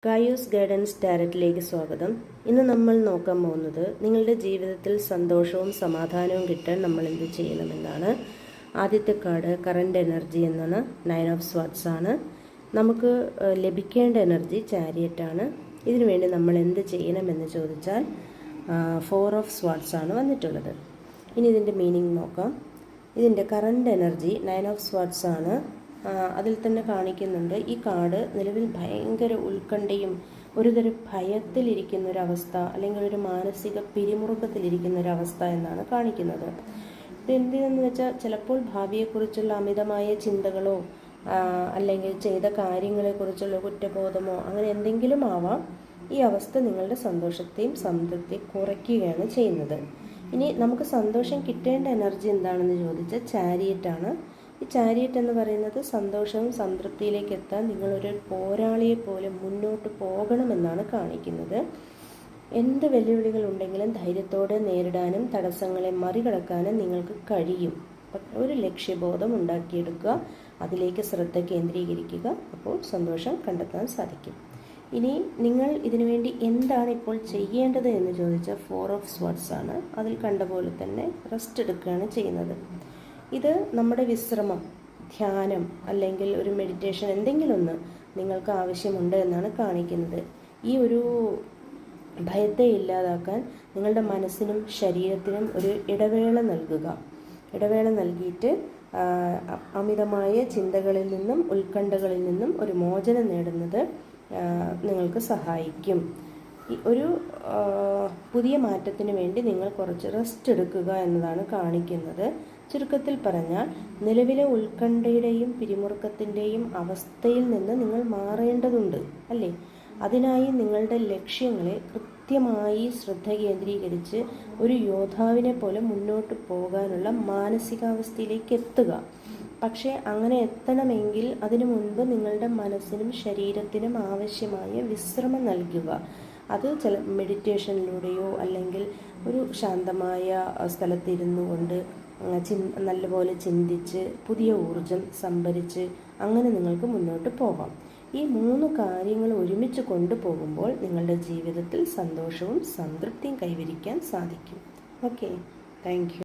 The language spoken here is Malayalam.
കായൂസ് ഗൈഡൻസ് ഡയറക്റ്റിലേക്ക് സ്വാഗതം. ഇന്ന് നമ്മൾ നോക്കാൻ പോകുന്നത് നിങ്ങളുടെ ജീവിതത്തിൽ സന്തോഷവും സമാധാനവും കിട്ടാൻ നമ്മൾ എന്ത് ചെയ്യണമെന്നാണ്. ആദ്യത്തെ കാർഡ് കറണ്ട് എനർജി എന്നാണ്. 9 ഓഫ് സ്വാർഡ്സ് ആണ്. നമുക്ക് ലഭിക്കേണ്ട എനർജി ചാരിയറ്റാണ്. ഇതിനുവേണ്ടി നമ്മൾ എന്ത് ചെയ്യണമെന്ന് ചോദിച്ചാൽ 4 ഓഫ് സ്വാർഡ്സ് ആണ് വന്നിട്ടുള്ളത്. ഇനി ഇതിൻ്റെ മീനിങ് നോക്കാം. ഇതിൻ്റെ കറണ്ട് എനർജി 9 ഓഫ് സ്വാർഡ്സ് ആണ്. അതിൽ തന്നെ കാണിക്കുന്നുണ്ട് ഈ കാർഡ് നിലവിൽ ഭയങ്കര ഉത്കണ്ഠയും ഒരുതരം ഭയത്തിലിരിക്കുന്നൊരവസ്ഥ അല്ലെങ്കിൽ ഒരു മാനസിക പിരിമുറുക്കത്തിലിരിക്കുന്നൊരവസ്ഥ എന്നാണ് കാണിക്കുന്നത്. ഇതെന്തിനെന്ന് വെച്ചാൽ ചിലപ്പോൾ ഭാവിയെക്കുറിച്ചുള്ള അമിതമായ ചിന്തകളോ അല്ലെങ്കിൽ ചെയ്ത കാര്യങ്ങളെക്കുറിച്ചുള്ള കുറ്റബോധമോ അങ്ങനെ എന്തെങ്കിലും ആവാം. ഈ അവസ്ഥ നിങ്ങളുടെ സന്തോഷത്തെയും സംതൃപ്തിയും കുറയ്ക്കുകയാണ് ചെയ്യുന്നത്. ഇനി നമുക്ക് സന്തോഷം കിട്ടേണ്ട എനർജി എന്താണെന്ന് ചോദിച്ചാൽ ചാരിയറ്റാണ്. ഈ ചാരിയറ്റ് എന്ന് പറയുന്നത് സന്തോഷവും സംതൃപ്തിയിലേക്ക് എത്താൻ നിങ്ങളൊരു പോരാളിയെ പോലെ മുന്നോട്ട് പോകണമെന്നാണ് കാണിക്കുന്നത്. എന്ത് വെല്ലുവിളികൾ ഉണ്ടെങ്കിലും ധൈര്യത്തോടെ നേരിടാനും തടസ്സങ്ങളെ മറികടക്കാനും നിങ്ങൾക്ക് കഴിയും. ഒരു ലക്ഷ്യബോധം ഉണ്ടാക്കിയെടുക്കുക, അതിലേക്ക് ശ്രദ്ധ കേന്ദ്രീകരിക്കുക, അപ്പോൾ സന്തോഷം കണ്ടെത്താൻ സാധിക്കും. ഇനി നിങ്ങൾ ഇതിനുവേണ്ടി എന്താണ് ഇപ്പോൾ ചെയ്യേണ്ടത് എന്ന് ചോദിച്ചാൽ 4 ഓഫ് സ്വാർഡ്സ് ആണ്. അതിൽ കണ്ട പോലെ തന്നെ റെസ്റ്റ് എടുക്കുകയാണ് ചെയ്യുന്നത്. ഇത് നമ്മുടെ വിശ്രമം, ധ്യാനം അല്ലെങ്കിൽ ഒരു മെഡിറ്റേഷൻ എന്തെങ്കിലും ഒന്ന് നിങ്ങൾക്ക് ആവശ്യമുണ്ട് എന്നാണ് കാണിക്കുന്നത്. ഈ ഒരു ഭയത്തെ ഇല്ലാതാക്കാൻ നിങ്ങളുടെ മനസ്സിനും ശരീരത്തിനും ഒരു ഇടവേള നൽകുക. ഇടവേള നൽകിയിട്ട് അമിതമായ ചിന്തകളിൽ നിന്നും ഉത്കണ്ഠകളിൽ നിന്നും ഒരു മോചനം നേടുന്നത് നിങ്ങൾക്ക് സഹായിക്കും. ഒരു പുതിയ മാറ്റത്തിന് വേണ്ടി നിങ്ങൾ കുറച്ച് റെസ്റ്റ് എടുക്കുക എന്നതാണ് കാണിക്കുന്നത്. ചുരുക്കത്തിൽ പറഞ്ഞാൽ നിലവിലെ ഉത്കണ്ഠയുടെയും പിരിമുറുക്കത്തിൻ്റെയും അവസ്ഥയിൽ നിന്ന് നിങ്ങൾ മാറേണ്ടതുണ്ട് അല്ലേ? അതിനായി നിങ്ങളുടെ ലക്ഷ്യങ്ങളെ കൃത്യമായി ശ്രദ്ധ കേന്ദ്രീകരിച്ച് ഒരു യോദ്ധാവിനെ പോലെ മുന്നോട്ട് പോകാനുള്ള മാനസികാവസ്ഥയിലേക്ക് എത്തുക. പക്ഷേ അങ്ങനെ എത്തണമെങ്കിൽ അതിനു മുൻപ് നിങ്ങളുടെ മനസ്സിനും ശരീരത്തിനും ആവശ്യമായ വിശ്രമം നൽകുക. അത് ചില മെഡിറ്റേഷനിലൂടെയോ അല്ലെങ്കിൽ ഒരു ശാന്തമായ സ്ഥലത്തിരുന്നു കൊണ്ട് നല്ലപോലെ ചിന്തിച്ച് പുതിയ ഊർജം സംഭരിച്ച് അങ്ങനെ നിങ്ങൾക്ക് മുന്നോട്ട് പോകാം. ഈ 3 കാര്യങ്ങൾ ഒരുമിച്ച് കൊണ്ടുപോകുമ്പോൾ നിങ്ങളുടെ ജീവിതത്തിൽ സന്തോഷവും സംതൃപ്തിയും കൈവരിക്കാൻ സാധിക്കും. Okay, thank you.